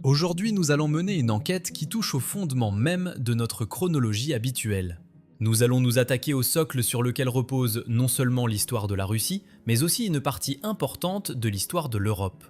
Aujourd'hui, nous allons mener une enquête qui touche au fondement même de notre chronologie habituelle. Nous allons nous attaquer au socle sur lequel repose non seulement l'histoire de la Russie, mais aussi une partie importante de l'histoire de l'Europe.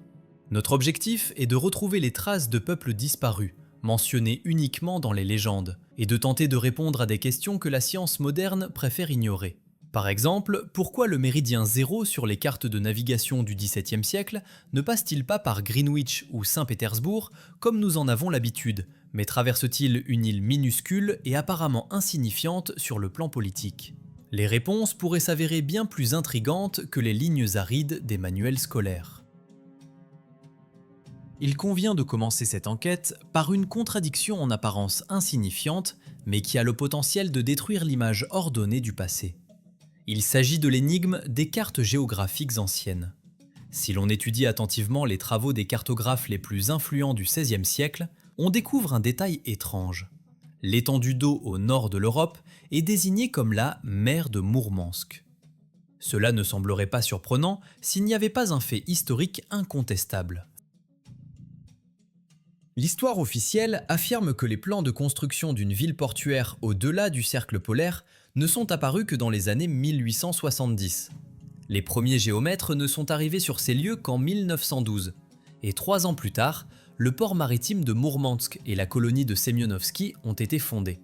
Notre objectif est de retrouver les traces de peuples disparus, mentionnés uniquement dans les légendes, et de tenter de répondre à des questions que la science moderne préfère ignorer. Par exemple, pourquoi le méridien zéro sur les cartes de navigation du XVIIe siècle ne passe-t-il pas par Greenwich ou Saint-Pétersbourg comme nous en avons l'habitude, mais traverse-t-il une île minuscule et apparemment insignifiante sur le plan politique? Les réponses pourraient s'avérer bien plus intrigantes que les lignes arides des manuels scolaires. Il convient de commencer cette enquête par une contradiction en apparence insignifiante, mais qui a le potentiel de détruire l'image ordonnée du passé. Il s'agit de l'énigme des cartes géographiques anciennes. Si l'on étudie attentivement les travaux des cartographes les plus influents du XVIe siècle, on découvre un détail étrange. L'étendue d'eau au nord de l'Europe est désignée comme la mer de Mourmansk. Cela ne semblerait pas surprenant s'il n'y avait pas un fait historique incontestable. L'histoire officielle affirme que les plans de construction d'une ville portuaire au-delà du cercle polaire ne sont apparus que dans les années 1870. Les premiers géomètres ne sont arrivés sur ces lieux qu'en 1912, et 3 ans plus tard, le port maritime de Mourmansk et la colonie de Semionovski ont été fondés.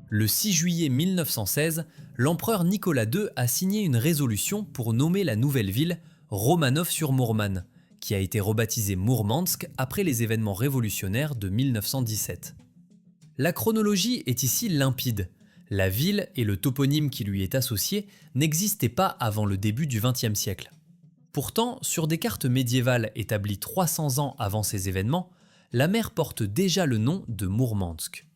Le 6 juillet 1916, l'empereur Nicolas II a signé une résolution pour nommer la nouvelle ville Romanov-sur-Mourman, qui a été rebaptisée Mourmansk après les événements révolutionnaires de 1917. La chronologie est ici limpide. La ville et le toponyme qui lui est associé n'existaient pas avant le début du XXe siècle. Pourtant, sur des cartes médiévales établies 300 ans avant ces événements, la mer porte déjà le nom de Mourmansk.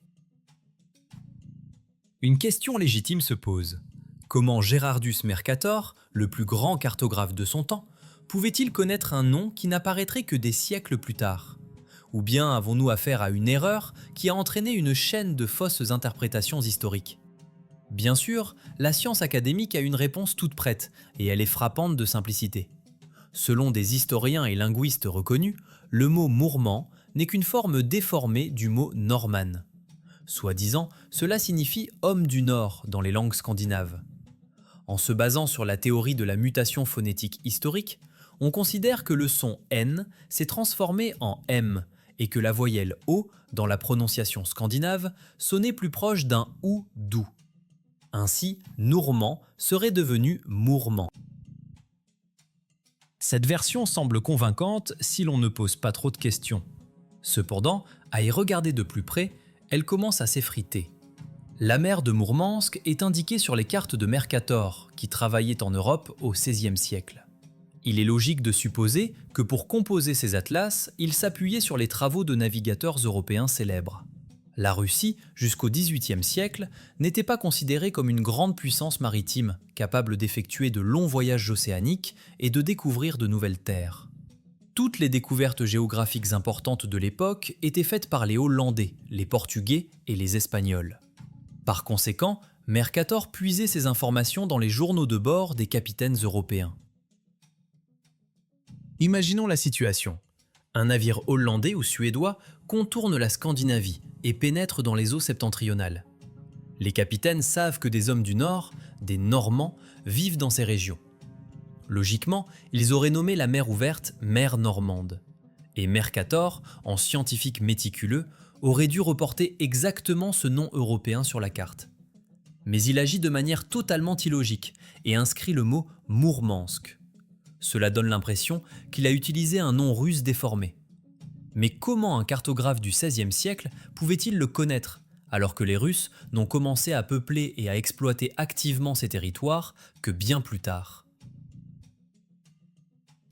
Une question légitime se pose. Comment Gerardus Mercator, le plus grand cartographe de son temps, pouvait-il connaître un nom qui n'apparaîtrait que des siècles plus tard? Ou bien avons-nous affaire à une erreur qui a entraîné une chaîne de fausses interprétations historiques? Bien sûr, la science académique a une réponse toute prête, et elle est frappante de simplicité. Selon des historiens et linguistes reconnus, le mot mourman n'est qu'une forme déformée du mot norman. Soi-disant, cela signifie homme du Nord dans les langues scandinaves. En se basant sur la théorie de la mutation phonétique historique, on considère que le son N s'est transformé en M et que la voyelle O, dans la prononciation scandinave, sonnait plus proche d'un OU doux. Ainsi, Nourman serait devenu Mourman. Cette version semble convaincante si l'on ne pose pas trop de questions. Cependant, à y regarder de plus près, elle commence à s'effriter. La mer de Mourmansk est indiquée sur les cartes de Mercator, qui travaillait en Europe au XVIe siècle. Il est logique de supposer que pour composer ces atlas, il s'appuyait sur les travaux de navigateurs européens célèbres. La Russie, jusqu'au XVIIIe siècle, n'était pas considérée comme une grande puissance maritime, capable d'effectuer de longs voyages océaniques et de découvrir de nouvelles terres. Toutes les découvertes géographiques importantes de l'époque étaient faites par les Hollandais, les Portugais et les Espagnols. Par conséquent, Mercator puisait ces informations dans les journaux de bord des capitaines européens. Imaginons la situation. Un navire hollandais ou suédois contourne la Scandinavie et pénètre dans les eaux septentrionales. Les capitaines savent que des hommes du Nord, des Normands, vivent dans ces régions. Logiquement, ils auraient nommé la mer ouverte mer normande. Et Mercator, en scientifique méticuleux, aurait dû reporter exactement ce nom européen sur la carte. Mais il agit de manière totalement illogique et inscrit le mot Mourmansk. Cela donne l'impression qu'il a utilisé un nom russe déformé. Mais comment un cartographe du XVIe siècle pouvait-il le connaître, alors que les Russes n'ont commencé à peupler et à exploiter activement ces territoires que bien plus tard?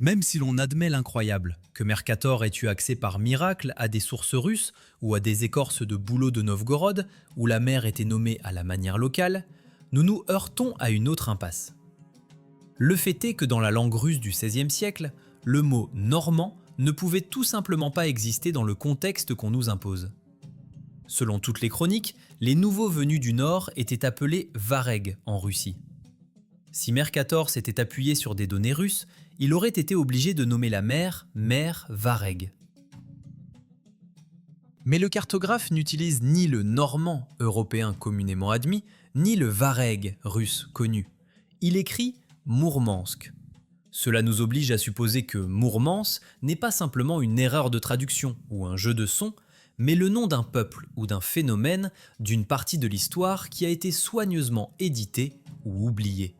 Même si l'on admet l'incroyable, que Mercator ait eu accès par miracle à des sources russes ou à des écorces de bouleau de Novgorod, où la mer était nommée à la manière locale, nous nous heurtons à une autre impasse. Le fait est que dans la langue russe du XVIe siècle, le mot « normand » ne pouvait tout simplement pas exister dans le contexte qu'on nous impose. Selon toutes les chroniques, les nouveaux venus du Nord étaient appelés Vareg en Russie. Si Mercator s'était appuyé sur des données russes, il aurait été obligé de nommer la mer Vareg. Mais le cartographe n'utilise ni le normand européen communément admis, ni le varègue russe connu. Il écrit Mourmansk. Cela nous oblige à supposer que Mourmansk n'est pas simplement une erreur de traduction ou un jeu de sons, mais le nom d'un peuple ou d'un phénomène d'une partie de l'histoire qui a été soigneusement édité ou oublié.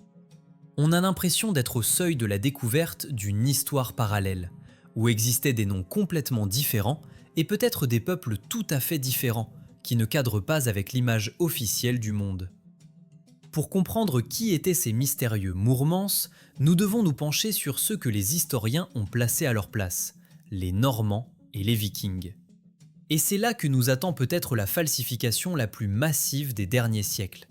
On a l'impression d'être au seuil de la découverte d'une histoire parallèle, où existaient des noms complètement différents et peut-être des peuples tout à fait différents, qui ne cadrent pas avec l'image officielle du monde. Pour comprendre qui étaient ces mystérieux Mourmansk, nous devons nous pencher sur ceux que les historiens ont placés à leur place, les Normands et les Vikings. Et c'est là que nous attend peut-être la falsification la plus massive des derniers siècles.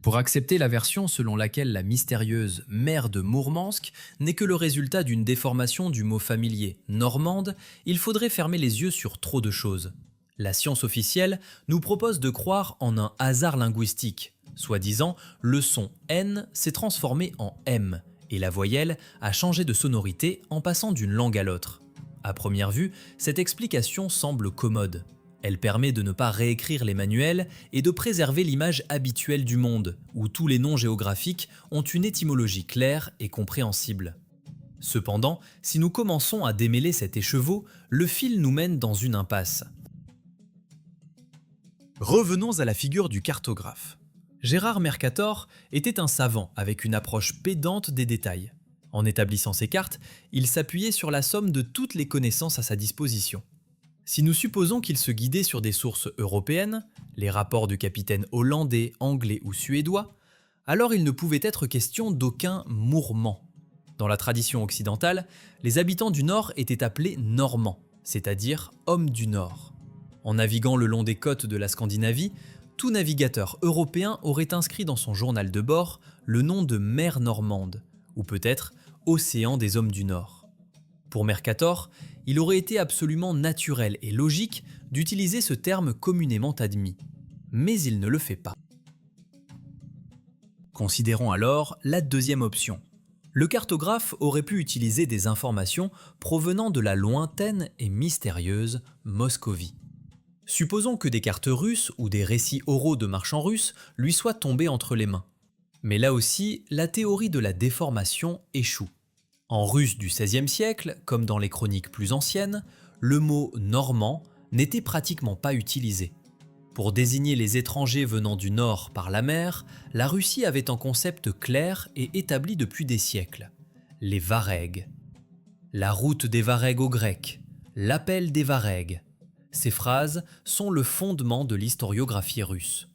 Pour accepter la version selon laquelle la mystérieuse mère de Mourmansk n'est que le résultat d'une déformation du mot familier normande, il faudrait fermer les yeux sur trop de choses. La science officielle nous propose de croire en un hasard linguistique. Soi-disant, le son N s'est transformé en M et la voyelle a changé de sonorité en passant d'une langue à l'autre. À première vue, cette explication semble commode. Elle permet de ne pas réécrire les manuels et de préserver l'image habituelle du monde, où tous les noms géographiques ont une étymologie claire et compréhensible. Cependant, si nous commençons à démêler cet écheveau, le fil nous mène dans une impasse. Revenons à la figure du cartographe. Gérard Mercator était un savant avec une approche pédante des détails. En établissant ses cartes, il s'appuyait sur la somme de toutes les connaissances à sa disposition. Si nous supposons qu'il se guidait sur des sources européennes, les rapports du capitaine hollandais, anglais ou suédois, alors il ne pouvait être question d'aucun Mourmand. Dans la tradition occidentale, les habitants du Nord étaient appelés Normands, c'est-à-dire hommes du Nord. En naviguant le long des côtes de la Scandinavie, tout navigateur européen aurait inscrit dans son journal de bord le nom de mer normande, ou peut-être océan des hommes du Nord. Pour Mercator, il aurait été absolument naturel et logique d'utiliser ce terme communément admis. Mais il ne le fait pas. Considérons alors la deuxième option. Le cartographe aurait pu utiliser des informations provenant de la lointaine et mystérieuse Moscovie. Supposons que des cartes russes ou des récits oraux de marchands russes lui soient tombés entre les mains. Mais là aussi, la théorie de la déformation échoue. En russe du XVIe siècle, comme dans les chroniques plus anciennes, le mot normand n'était pratiquement pas utilisé. Pour désigner les étrangers venant du nord par la mer, la Russie avait un concept clair et établi depuis des siècles. Les varègues. La route des varègues aux Grecs, l'appel des varègues. Ces phrases sont le fondement de l'historiographie russe.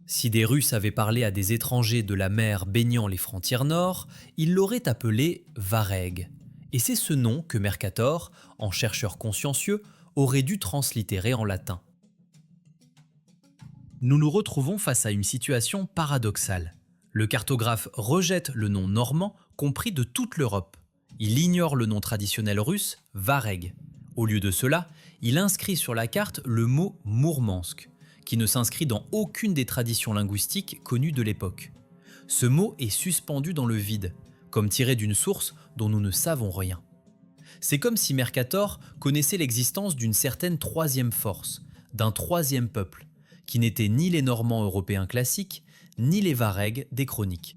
Si des Russes avaient parlé à des étrangers de la mer baignant les frontières nord, ils l'auraient appelé varègue. Et c'est ce nom que Mercator, en chercheur consciencieux, aurait dû translittérer en latin. Nous nous retrouvons face à une situation paradoxale. Le cartographe rejette le nom normand compris de toute l'Europe. Il ignore le nom traditionnel russe, varègue. Au lieu de cela, il inscrit sur la carte le mot Mourmansk, qui ne s'inscrit dans aucune des traditions linguistiques connues de l'époque. Ce mot est suspendu dans le vide, comme tiré d'une source dont nous ne savons rien. C'est comme si Mercator connaissait l'existence d'une certaine troisième force, d'un troisième peuple, qui n'était ni les Normands européens classiques, ni les Varègues des chroniques.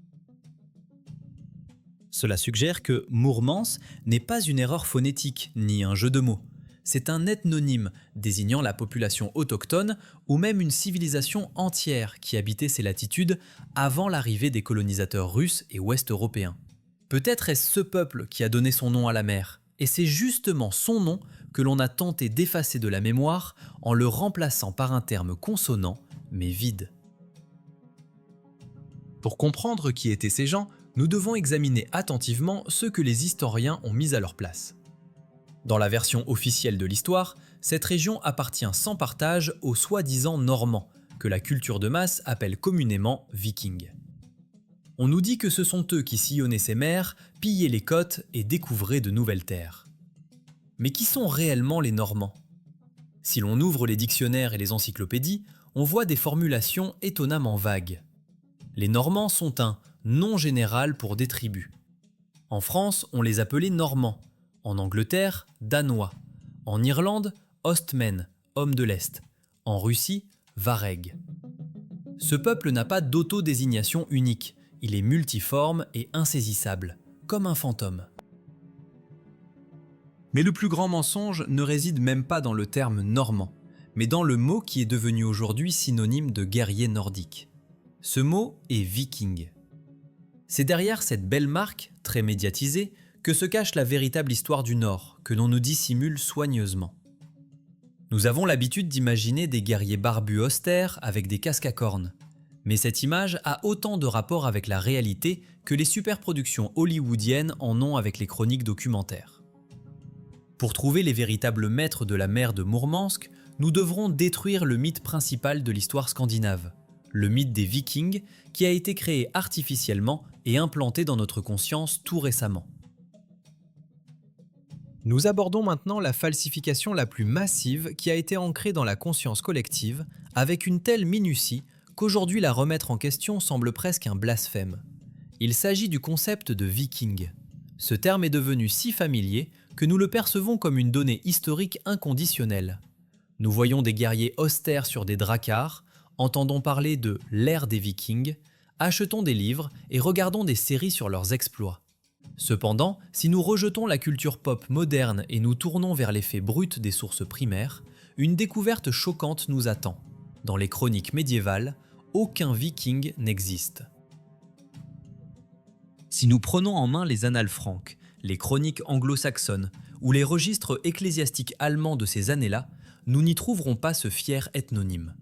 Cela suggère que Mourmansk n'est pas une erreur phonétique, ni un jeu de mots. C'est un ethnonyme désignant la population autochtone ou même une civilisation entière qui habitait ces latitudes avant l'arrivée des colonisateurs russes et ouest-européens. Peut-être est-ce ce peuple qui a donné son nom à la mer, et c'est justement son nom que l'on a tenté d'effacer de la mémoire en le remplaçant par un terme consonant mais vide. Pour comprendre qui étaient ces gens, nous devons examiner attentivement ceux que les historiens ont mis à leur place. Dans la version officielle de l'histoire, cette région appartient sans partage aux soi-disant Normands, que la culture de masse appelle communément Vikings. On nous dit que ce sont eux qui sillonnaient ces mers, pillaient les côtes et découvraient de nouvelles terres. Mais qui sont réellement les Normands ? Si l'on ouvre les dictionnaires et les encyclopédies, on voit des formulations étonnamment vagues. Les Normands sont un nom général pour des tribus. En France, on les appelait Normands. En Angleterre, Danois. En Irlande, Ostmen, homme de l'Est. En Russie, Vareg. Ce peuple n'a pas d'autodésignation unique, il est multiforme et insaisissable, comme un fantôme. Mais le plus grand mensonge ne réside même pas dans le terme normand, mais dans le mot qui est devenu aujourd'hui synonyme de guerrier nordique. Ce mot est viking. C'est derrière cette belle marque, très médiatisée, que se cache la véritable histoire du Nord, que l'on nous dissimule soigneusement. Nous avons l'habitude d'imaginer des guerriers barbus austères avec des casques à cornes. Mais cette image a autant de rapport avec la réalité que les superproductions hollywoodiennes en ont avec les chroniques documentaires. Pour trouver les véritables maîtres de la mer de Mourmansk, nous devrons détruire le mythe principal de l'histoire scandinave, le mythe des Vikings qui a été créé artificiellement et implanté dans notre conscience tout récemment. Nous abordons maintenant la falsification la plus massive qui a été ancrée dans la conscience collective avec une telle minutie qu'aujourd'hui la remettre en question semble presque un blasphème. Il s'agit du concept de viking. Ce terme est devenu si familier que nous le percevons comme une donnée historique inconditionnelle. Nous voyons des guerriers austères sur des dracars, entendons parler de l'ère des Vikings, achetons des livres et regardons des séries sur leurs exploits. Cependant, si nous rejetons la culture pop moderne et nous tournons vers les faits bruts des sources primaires, une découverte choquante nous attend. Dans les chroniques médiévales, aucun viking n'existe. Si nous prenons en main les annales franques, les chroniques anglo-saxonnes ou les registres ecclésiastiques allemands de ces années-là, nous n'y trouverons pas ce fier ethnonyme.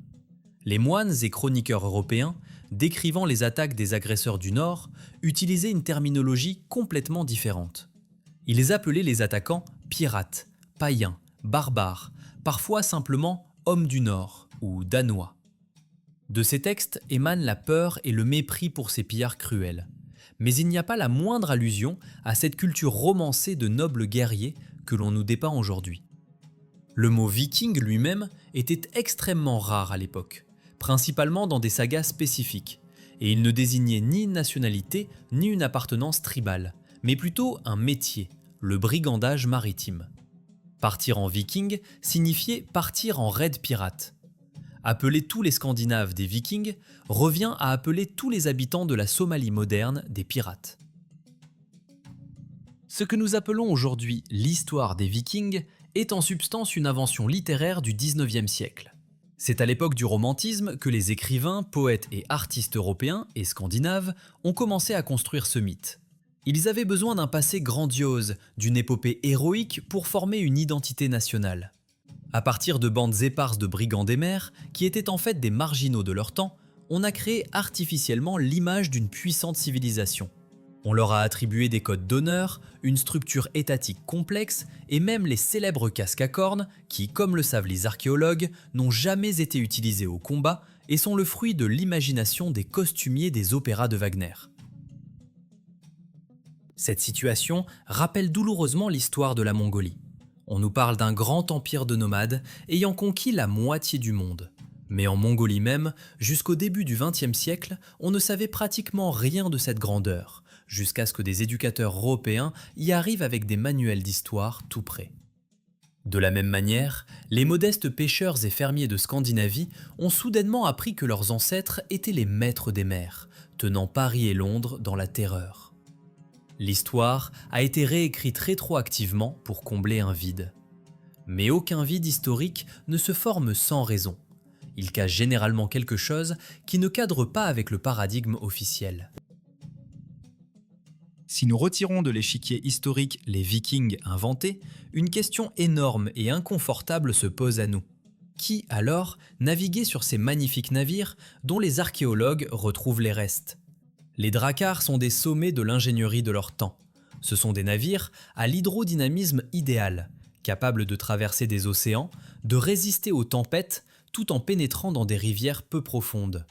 Les moines et chroniqueurs européens, décrivant les attaques des agresseurs du Nord, utilisaient une terminologie complètement différente. Ils appelaient les attaquants pirates, païens, barbares, parfois simplement hommes du Nord ou danois. De ces textes émanent la peur et le mépris pour ces pillards cruels. Mais il n'y a pas la moindre allusion à cette culture romancée de nobles guerriers que l'on nous dépeint aujourd'hui. Le mot viking lui-même était extrêmement rare à l'époque, principalement dans des sagas spécifiques, et il ne désignait ni une nationalité ni une appartenance tribale, mais plutôt un métier, le brigandage maritime. Partir en viking signifiait partir en raid pirate. Appeler tous les Scandinaves des Vikings revient à appeler tous les habitants de la Somalie moderne des pirates. Ce que nous appelons aujourd'hui l'histoire des Vikings est en substance une invention littéraire du XIXe siècle. C'est à l'époque du romantisme que les écrivains, poètes et artistes européens et scandinaves ont commencé à construire ce mythe. Ils avaient besoin d'un passé grandiose, d'une épopée héroïque pour former une identité nationale. À partir de bandes éparses de brigands des mers, qui étaient en fait des marginaux de leur temps, on a créé artificiellement l'image d'une puissante civilisation. On leur a attribué des codes d'honneur, une structure étatique complexe et même les célèbres casques à cornes qui, comme le savent les archéologues, n'ont jamais été utilisés au combat et sont le fruit de l'imagination des costumiers des opéras de Wagner. Cette situation rappelle douloureusement l'histoire de la Mongolie. On nous parle d'un grand empire de nomades ayant conquis la moitié du monde. Mais en Mongolie même, jusqu'au début du XXe siècle, on ne savait pratiquement rien de cette grandeur, jusqu'à ce que des éducateurs européens y arrivent avec des manuels d'histoire tout prêts. De la même manière, les modestes pêcheurs et fermiers de Scandinavie ont soudainement appris que leurs ancêtres étaient les maîtres des mers, tenant Paris et Londres dans la terreur. L'histoire a été réécrite rétroactivement pour combler un vide. Mais aucun vide historique ne se forme sans raison. Il cache généralement quelque chose qui ne cadre pas avec le paradigme officiel. Si nous retirons de l'échiquier historique les Vikings inventés, une question énorme et inconfortable se pose à nous. Qui, alors, naviguait sur ces magnifiques navires dont les archéologues retrouvent les restes ? Les dracars sont des sommets de l'ingénierie de leur temps. Ce sont des navires à l'hydrodynamisme idéal, capables de traverser des océans, de résister aux tempêtes tout en pénétrant dans des rivières peu profondes.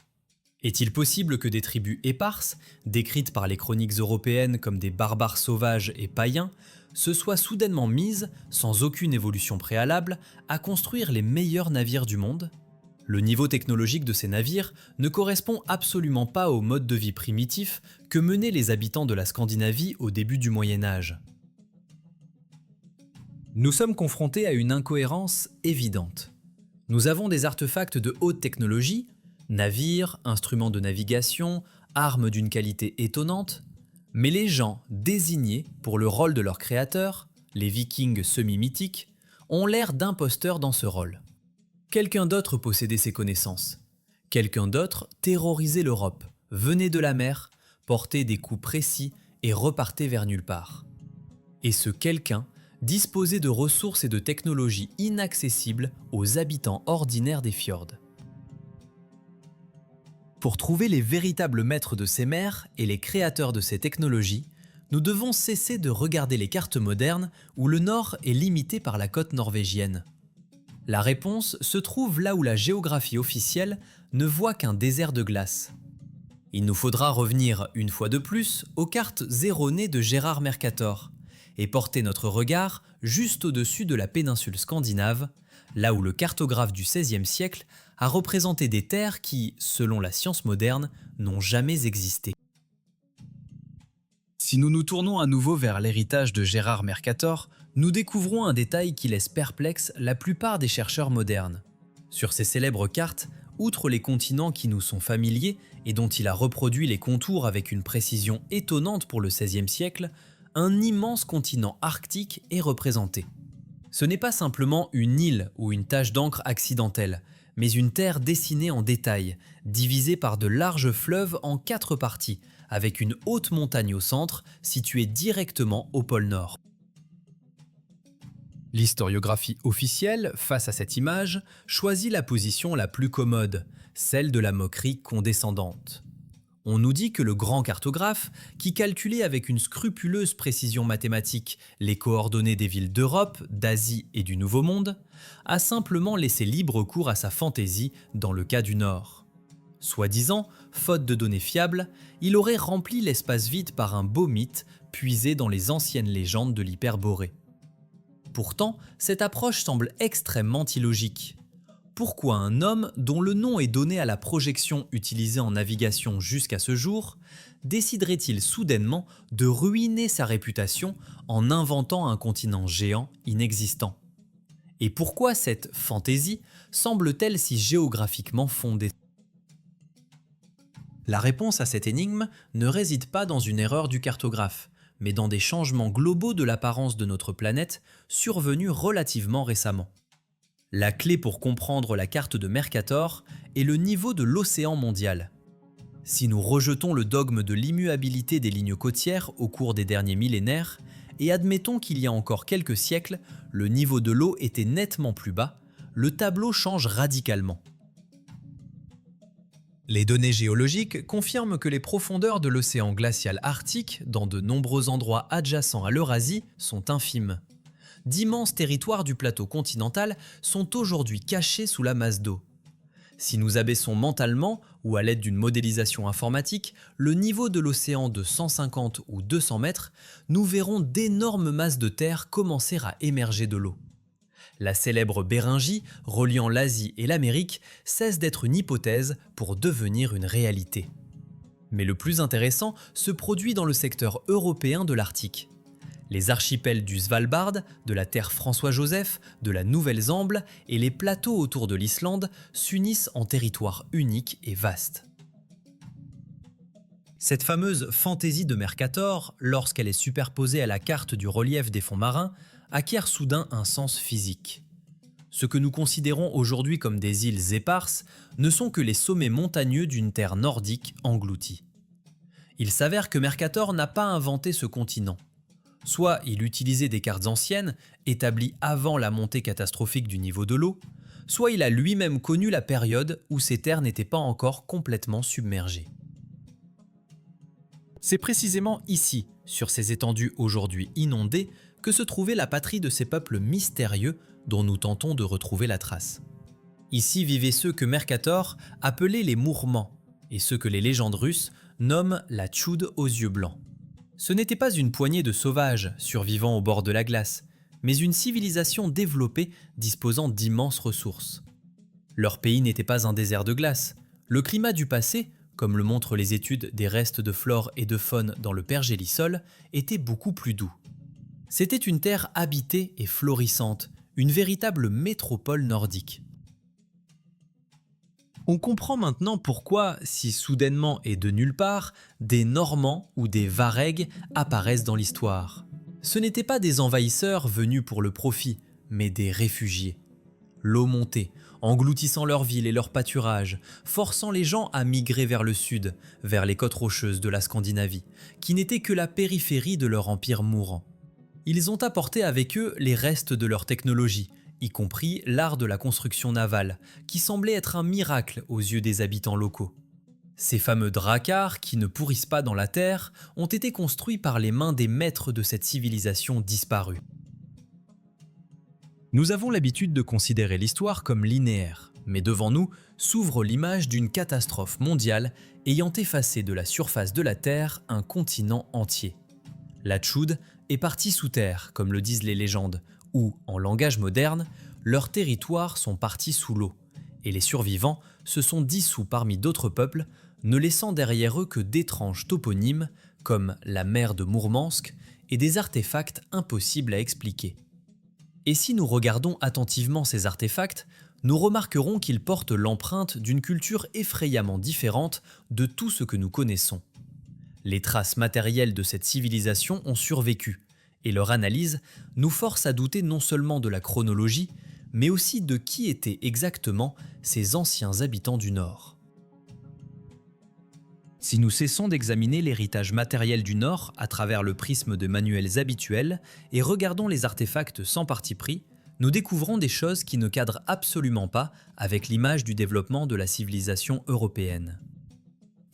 Est-il possible que des tribus éparses, décrites par les chroniques européennes comme des barbares sauvages et païens, se soient soudainement mises, sans aucune évolution préalable, à construire les meilleurs navires du monde ? Le niveau technologique de ces navires ne correspond absolument pas au mode de vie primitif que menaient les habitants de la Scandinavie au début du Moyen Âge. Nous sommes confrontés à une incohérence évidente. Nous avons des artefacts de haute technologie, navires, instruments de navigation, armes d'une qualité étonnante, mais les gens désignés pour le rôle de leur créateur, les Vikings semi-mythiques, ont l'air d'imposteurs dans ce rôle. Quelqu'un d'autre possédait ces connaissances. Quelqu'un d'autre terrorisait l'Europe, venait de la mer, portait des coups précis et repartait vers nulle part. Et ce quelqu'un disposait de ressources et de technologies inaccessibles aux habitants ordinaires des fjords. Pour trouver les véritables maîtres de ces mers et les créateurs de ces technologies, nous devons cesser de regarder les cartes modernes où le nord est limité par la côte norvégienne. La réponse se trouve là où la géographie officielle ne voit qu'un désert de glace. Il nous faudra revenir une fois de plus aux cartes erronées de Gérard Mercator et porter notre regard juste au-dessus de la péninsule scandinave, là où le cartographe du XVIe siècle a représenté des terres qui, selon la science moderne, n'ont jamais existé. Si nous nous tournons à nouveau vers l'héritage de Gérard Mercator, nous découvrons un détail qui laisse perplexe la plupart des chercheurs modernes. Sur ces célèbres cartes, outre les continents qui nous sont familiers et dont il a reproduit les contours avec une précision étonnante pour le XVIe siècle, un immense continent arctique est représenté. Ce n'est pas simplement une île ou une tache d'encre accidentelle, mais une terre dessinée en détail, divisée par de larges fleuves en 4 parties, avec une haute montagne au centre, située directement au pôle Nord. L'historiographie officielle, face à cette image, choisit la position la plus commode, celle de la moquerie condescendante. On nous dit que le grand cartographe, qui calculait avec une scrupuleuse précision mathématique les coordonnées des villes d'Europe, d'Asie et du Nouveau Monde, a simplement laissé libre cours à sa fantaisie dans le cas du Nord. Soi-disant, faute de données fiables, il aurait rempli l'espace vide par un beau mythe puisé dans les anciennes légendes de l'Hyperborée. Pourtant, cette approche semble extrêmement illogique. Pourquoi un homme dont le nom est donné à la projection utilisée en navigation jusqu'à ce jour déciderait-il soudainement de ruiner sa réputation en inventant un continent géant inexistant? Et pourquoi cette fantaisie semble-t-elle si géographiquement fondée? La réponse à cette énigme ne réside pas dans une erreur du cartographe, mais dans des changements globaux de l'apparence de notre planète survenus relativement récemment. La clé pour comprendre la carte de Mercator est le niveau de l'océan mondial. Si nous rejetons le dogme de l'immuabilité des lignes côtières au cours des derniers millénaires et admettons qu'il y a encore quelques siècles, le niveau de l'eau était nettement plus bas, le tableau change radicalement. Les données géologiques confirment que les profondeurs de l'océan glacial arctique, dans de nombreux endroits adjacents à l'Eurasie, sont infimes. D'immenses territoires du plateau continental sont aujourd'hui cachés sous la masse d'eau. Si nous abaissons mentalement, ou à l'aide d'une modélisation informatique, le niveau de l'océan de 150 ou 200 mètres, nous verrons d'énormes masses de terre commencer à émerger de l'eau. La célèbre Béringie, reliant l'Asie et l'Amérique, cesse d'être une hypothèse pour devenir une réalité. Mais le plus intéressant se produit dans le secteur européen de l'Arctique. Les archipels du Svalbard, de la terre François-Joseph, de la Nouvelle-Zambie et les plateaux autour de l'Islande s'unissent en territoire unique et vaste. Cette fameuse fantaisie de Mercator, lorsqu'elle est superposée à la carte du relief des fonds marins, acquiert soudain un sens physique. Ce que nous considérons aujourd'hui comme des îles éparses ne sont que les sommets montagneux d'une terre nordique engloutie. Il s'avère que Mercator n'a pas inventé ce continent. Soit il utilisait des cartes anciennes, établies avant la montée catastrophique du niveau de l'eau, soit il a lui-même connu la période où ces terres n'étaient pas encore complètement submergées. C'est précisément ici, sur ces étendues aujourd'hui inondées, que se trouvait la patrie de ces peuples mystérieux dont nous tentons de retrouver la trace. Ici vivaient ceux que Mercator appelait les Mourmans, et ceux que les légendes russes nomment la Tchoud aux yeux blancs. Ce n'était pas une poignée de sauvages survivant au bord de la glace, mais une civilisation développée disposant d'immenses ressources. Leur pays n'était pas un désert de glace. Le climat du passé, comme le montrent les études des restes de flore et de faune dans le pergélisol, était beaucoup plus doux. C'était une terre habitée et florissante, une véritable métropole nordique. On comprend maintenant pourquoi, si soudainement et de nulle part, des Normands ou des Varegs apparaissent dans l'histoire. Ce n'étaient pas des envahisseurs venus pour le profit, mais des réfugiés. L'eau montait, engloutissant leurs villes et leurs pâturages, forçant les gens à migrer vers le sud, vers les côtes rocheuses de la Scandinavie, qui n'étaient que la périphérie de leur empire mourant. Ils ont apporté avec eux les restes de leur technologie, y compris l'art de la construction navale, qui semblait être un miracle aux yeux des habitants locaux. Ces fameux dracars, qui ne pourrissent pas dans la terre, ont été construits par les mains des maîtres de cette civilisation disparue. Nous avons l'habitude de considérer l'histoire comme linéaire, mais devant nous s'ouvre l'image d'une catastrophe mondiale ayant effacé de la surface de la Terre un continent entier. La Tchoude est partie sous terre, comme le disent les légendes, où, en langage moderne, leurs territoires sont partis sous l'eau, et les survivants se sont dissous parmi d'autres peuples, ne laissant derrière eux que d'étranges toponymes, comme la mer de Mourmansk, et des artefacts impossibles à expliquer. Et si nous regardons attentivement ces artefacts, nous remarquerons qu'ils portent l'empreinte d'une culture effrayamment différente de tout ce que nous connaissons. Les traces matérielles de cette civilisation ont survécu, et leur analyse nous force à douter non seulement de la chronologie, mais aussi de qui étaient exactement ces anciens habitants du Nord. Si nous cessons d'examiner l'héritage matériel du Nord à travers le prisme de manuels habituels et regardons les artefacts sans parti pris, nous découvrons des choses qui ne cadrent absolument pas avec l'image du développement de la civilisation européenne.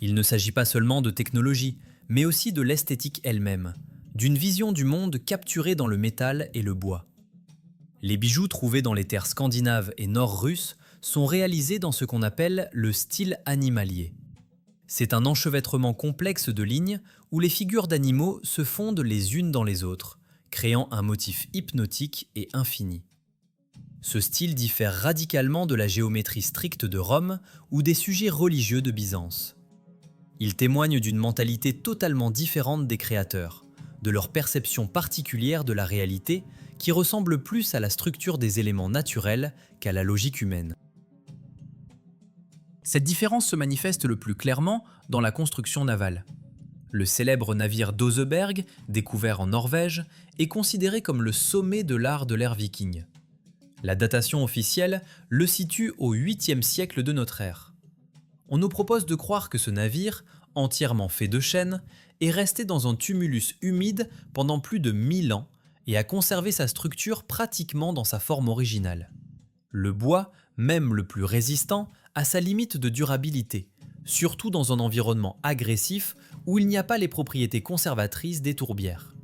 Il ne s'agit pas seulement de technologie, mais aussi de l'esthétique elle-même, d'une vision du monde capturée dans le métal et le bois. Les bijoux trouvés dans les terres scandinaves et nord-russes sont réalisés dans ce qu'on appelle le style animalier. C'est un enchevêtrement complexe de lignes où les figures d'animaux se fondent les unes dans les autres, créant un motif hypnotique et infini. Ce style diffère radicalement de la géométrie stricte de Rome ou des sujets religieux de Byzance. Il témoigne d'une mentalité totalement différente des créateurs, de leur perception particulière de la réalité qui ressemble plus à la structure des éléments naturels qu'à la logique humaine. Cette différence se manifeste le plus clairement dans la construction navale. Le célèbre navire d'Oseberg, découvert en Norvège, est considéré comme le sommet de l'art de l'ère viking. La datation officielle le situe au 8e siècle de notre ère. On nous propose de croire que ce navire, entièrement fait de chêne, est resté dans un tumulus humide pendant plus de 1000 ans et a conservé sa structure pratiquement dans sa forme originale. Le bois, même le plus résistant, a sa limite de durabilité, surtout dans un environnement agressif où il n'y a pas les propriétés conservatrices des tourbières.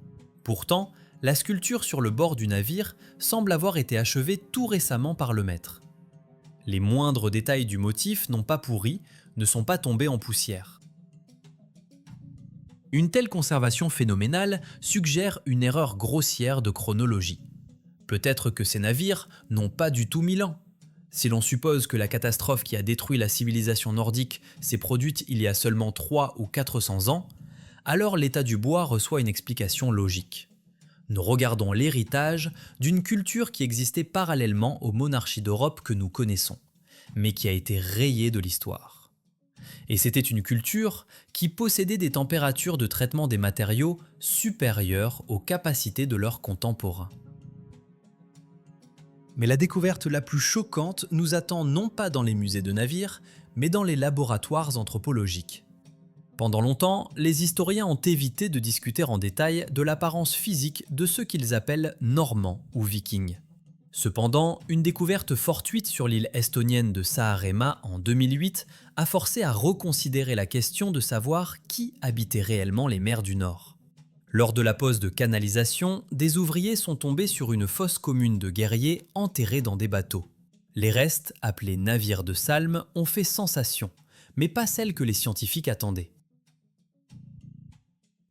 Pourtant, la sculpture sur le bord du navire semble avoir été achevée tout récemment par le maître. Les moindres détails du motif n'ont pas pourri, ne sont pas tombés en poussière. Une telle conservation phénoménale suggère une erreur grossière de chronologie. Peut-être que ces navires n'ont pas du tout 1000 ans. Si l'on suppose que la catastrophe qui a détruit la civilisation nordique s'est produite il y a seulement 300 ou 400 ans, alors l'état du bois reçoit une explication logique. Nous regardons l'héritage d'une culture qui existait parallèlement aux monarchies d'Europe que nous connaissons, mais qui a été rayée de l'histoire. Et c'était une culture qui possédait des températures de traitement des matériaux supérieures aux capacités de leurs contemporains. Mais la découverte la plus choquante nous attend non pas dans les musées de navires, mais dans les laboratoires anthropologiques. Pendant longtemps, les historiens ont évité de discuter en détail de l'apparence physique de ceux qu'ils appellent Normands ou Vikings. Cependant, une découverte fortuite sur l'île estonienne de Saaremaa en 2008 a forcé à reconsidérer la question de savoir qui habitait réellement les mers du Nord. Lors de la pose de canalisation, des ouvriers sont tombés sur une fosse commune de guerriers enterrés dans des bateaux. Les restes, appelés navires de Salm, ont fait sensation, mais pas celle que les scientifiques attendaient.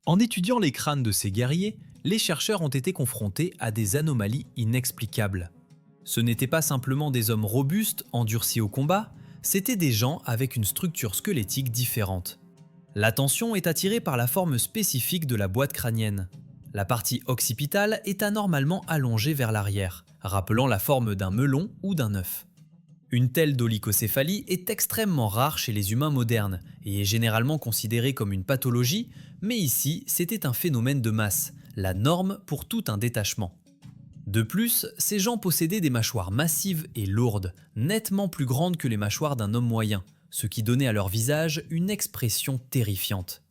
En étudiant les crânes de ces guerriers, les chercheurs ont été confrontés à des anomalies inexplicables. Ce n'étaient pas simplement des hommes robustes, endurcis au combat, c'étaient des gens avec une structure squelettique différente. L'attention est attirée par la forme spécifique de la boîte crânienne. La partie occipitale est anormalement allongée vers l'arrière, rappelant la forme d'un melon ou d'un œuf. Une telle dolicocéphalie est extrêmement rare chez les humains modernes et est généralement considérée comme une pathologie, mais ici c'était un phénomène de masse, la norme pour tout un détachement. De plus, ces gens possédaient des mâchoires massives et lourdes, nettement plus grandes que les mâchoires d'un homme moyen, ce qui donnait à leur visage une expression terrifiante.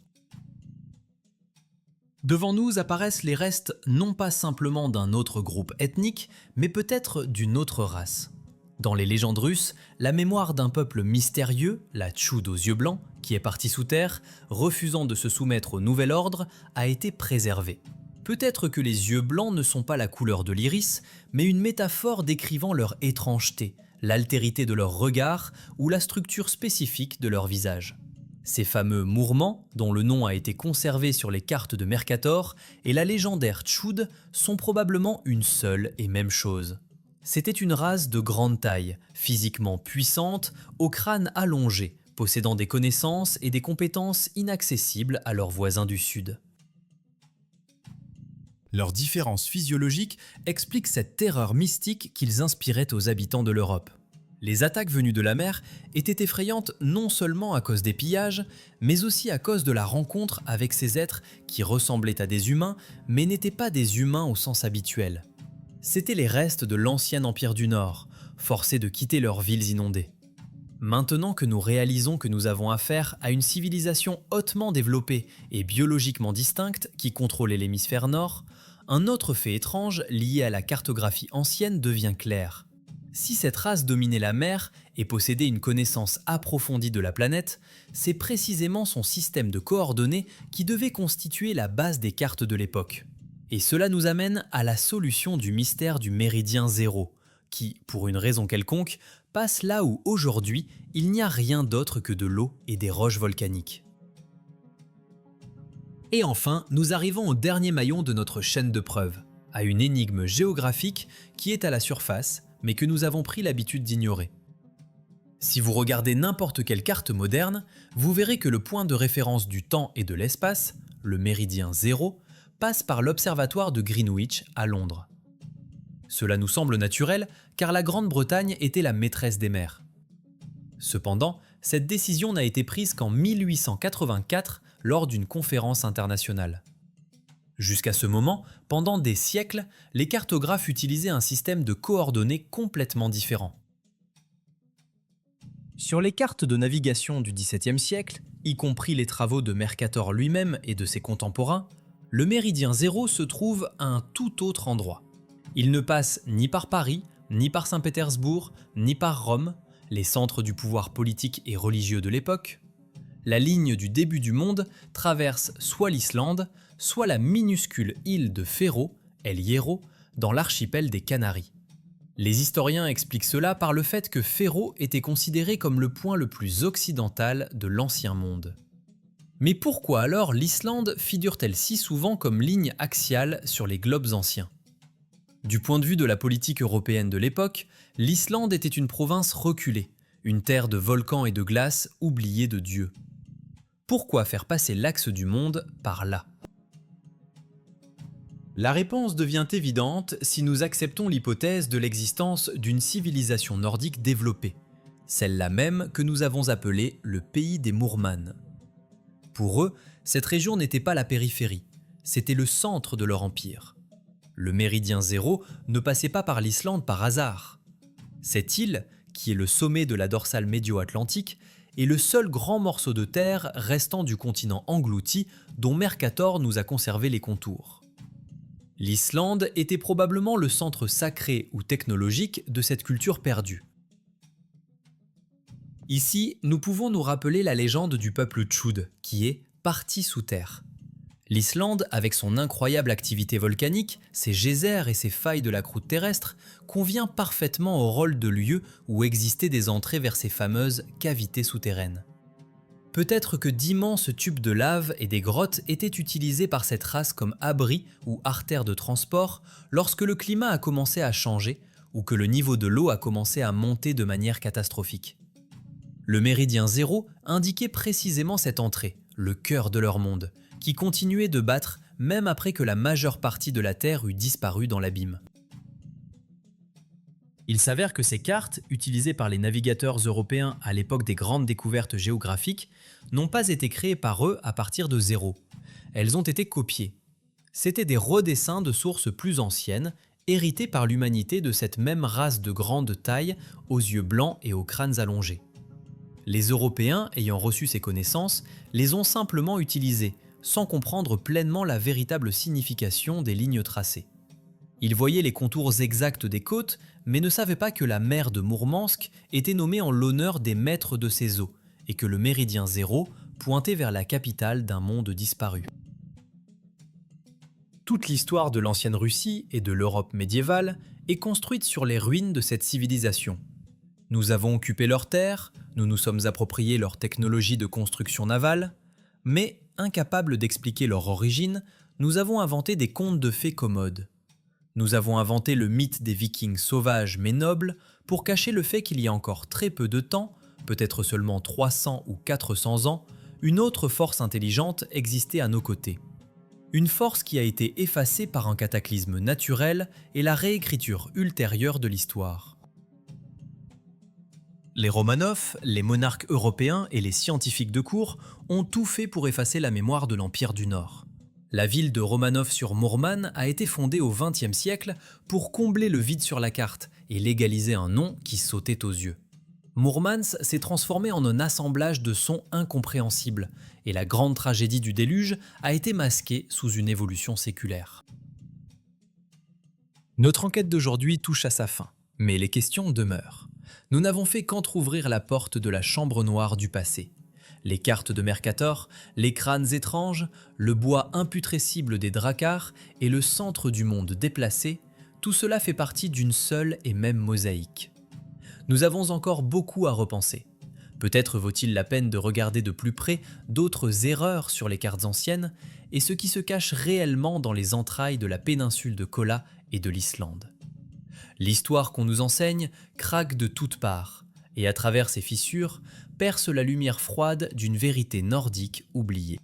Devant nous apparaissent les restes non pas simplement d'un autre groupe ethnique, mais peut-être d'une autre race. Dans les légendes russes, la mémoire d'un peuple mystérieux, la Tchoud aux yeux blancs, qui est parti sous terre, refusant de se soumettre au nouvel ordre, a été préservée. Peut-être que les yeux blancs ne sont pas la couleur de l'iris, mais une métaphore décrivant leur étrangeté, l'altérité de leur regard ou la structure spécifique de leur visage. Ces fameux mourments, dont le nom a été conservé sur les cartes de Mercator, et la légendaire Tchoud sont probablement une seule et même chose. C'était une race de grande taille, physiquement puissante, au crâne allongé, possédant des connaissances et des compétences inaccessibles à leurs voisins du Sud. Leurs différences physiologiques expliquent cette terreur mystique qu'ils inspiraient aux habitants de l'Europe. Les attaques venues de la mer étaient effrayantes non seulement à cause des pillages, mais aussi à cause de la rencontre avec ces êtres qui ressemblaient à des humains, mais n'étaient pas des humains au sens habituel. C'étaient les restes de l'ancien Empire du Nord, forcés de quitter leurs villes inondées. Maintenant que nous réalisons que nous avons affaire à une civilisation hautement développée et biologiquement distincte qui contrôlait l'hémisphère nord, un autre fait étrange lié à la cartographie ancienne devient clair. Si cette race dominait la mer et possédait une connaissance approfondie de la planète, c'est précisément son système de coordonnées qui devait constituer la base des cartes de l'époque. Et cela nous amène à la solution du mystère du méridien zéro, qui, pour une raison quelconque, passe là où aujourd'hui il n'y a rien d'autre que de l'eau et des roches volcaniques. Et enfin, nous arrivons au dernier maillon de notre chaîne de preuves, à une énigme géographique qui est à la surface, mais que nous avons pris l'habitude d'ignorer. Si vous regardez n'importe quelle carte moderne, vous verrez que le point de référence du temps et de l'espace, le méridien zéro, passe par l'observatoire de Greenwich à Londres. Cela nous semble naturel car la Grande-Bretagne était la maîtresse des mers. Cependant, cette décision n'a été prise qu'en 1884 lors d'une conférence internationale. Jusqu'à ce moment, pendant des siècles, les cartographes utilisaient un système de coordonnées complètement différent. Sur les cartes de navigation du XVIIe siècle, y compris les travaux de Mercator lui-même et de ses contemporains, le méridien zéro se trouve à un tout autre endroit. Il ne passe ni par Paris, ni par Saint-Pétersbourg, ni par Rome, les centres du pouvoir politique et religieux de l'époque. La ligne du début du monde traverse soit l'Islande, soit la minuscule île de Ferro, El Hierro, dans l'archipel des Canaries. Les historiens expliquent cela par le fait que Ferro était considéré comme le point le plus occidental de l'Ancien Monde. Mais pourquoi alors l'Islande figure-t-elle si souvent comme ligne axiale sur les globes anciens ? Du point de vue de la politique européenne de l'époque, l'Islande était une province reculée, une terre de volcans et de glace oubliée de Dieu. Pourquoi faire passer l'axe du monde par là ? La réponse devient évidente si nous acceptons l'hypothèse de l'existence d'une civilisation nordique développée, celle-là même que nous avons appelée le pays des Moorman. Pour eux, cette région n'était pas la périphérie, c'était le centre de leur empire. Le méridien zéro ne passait pas par l'Islande par hasard. Cette île, qui est le sommet de la dorsale médio-atlantique, est le seul grand morceau de terre restant du continent englouti dont Mercator nous a conservé les contours. L'Islande était probablement le centre sacré ou technologique de cette culture perdue. Ici, nous pouvons nous rappeler la légende du peuple Tchoud, qui est parti sous terre. L'Islande, avec son incroyable activité volcanique, ses geysers et ses failles de la croûte terrestre, convient parfaitement au rôle de lieu où existaient des entrées vers ces fameuses cavités souterraines. Peut-être que d'immenses tubes de lave et des grottes étaient utilisés par cette race comme abri ou artère de transport lorsque le climat a commencé à changer ou que le niveau de l'eau a commencé à monter de manière catastrophique. Le méridien zéro indiquait précisément cette entrée, le cœur de leur monde, qui continuait de battre même après que la majeure partie de la Terre eut disparu dans l'abîme. Il s'avère que ces cartes, utilisées par les navigateurs européens à l'époque des grandes découvertes géographiques, n'ont pas été créées par eux à partir de zéro. Elles ont été copiées. C'étaient des redessins de sources plus anciennes, hérités par l'humanité de cette même race de grande taille, aux yeux blancs et aux crânes allongés. Les Européens, ayant reçu ces connaissances, les ont simplement utilisées, sans comprendre pleinement la véritable signification des lignes tracées. Ils voyaient les contours exacts des côtes, mais ne savaient pas que la mer de Mourmansk était nommée en l'honneur des maîtres de ces eaux, et que le méridien zéro pointait vers la capitale d'un monde disparu. Toute l'histoire de l'ancienne Russie et de l'Europe médiévale est construite sur les ruines de cette civilisation. Nous avons occupé leurs terres, nous nous sommes appropriés leur technologie de construction navale, mais, incapables d'expliquer leur origine, nous avons inventé des contes de fées commodes. Nous avons inventé le mythe des Vikings sauvages mais nobles pour cacher le fait qu'il y a encore très peu de temps, peut-être seulement 300 ou 400 ans, une autre force intelligente existait à nos côtés. Une force qui a été effacée par un cataclysme naturel et la réécriture ultérieure de l'histoire. Les Romanov, les monarques européens et les scientifiques de cour ont tout fait pour effacer la mémoire de l'Empire du Nord. La ville de Romanov-sur-Mourman a été fondée au XXe siècle pour combler le vide sur la carte et légaliser un nom qui sautait aux yeux. Mourmans s'est transformé en un assemblage de sons incompréhensibles, et la grande tragédie du déluge a été masquée sous une évolution séculaire. Notre enquête d'aujourd'hui touche à sa fin, mais les questions demeurent. Nous n'avons fait qu'entrouvrir la porte de la chambre noire du passé. Les cartes de Mercator, les crânes étranges, le bois imputrescible des dracars et le centre du monde déplacé, tout cela fait partie d'une seule et même mosaïque. Nous avons encore beaucoup à repenser. Peut-être vaut-il la peine de regarder de plus près d'autres erreurs sur les cartes anciennes et ce qui se cache réellement dans les entrailles de la péninsule de Kola et de l'Islande. L'histoire qu'on nous enseigne craque de toutes parts, et à travers ces fissures, perce la lumière froide d'une vérité nordique oubliée.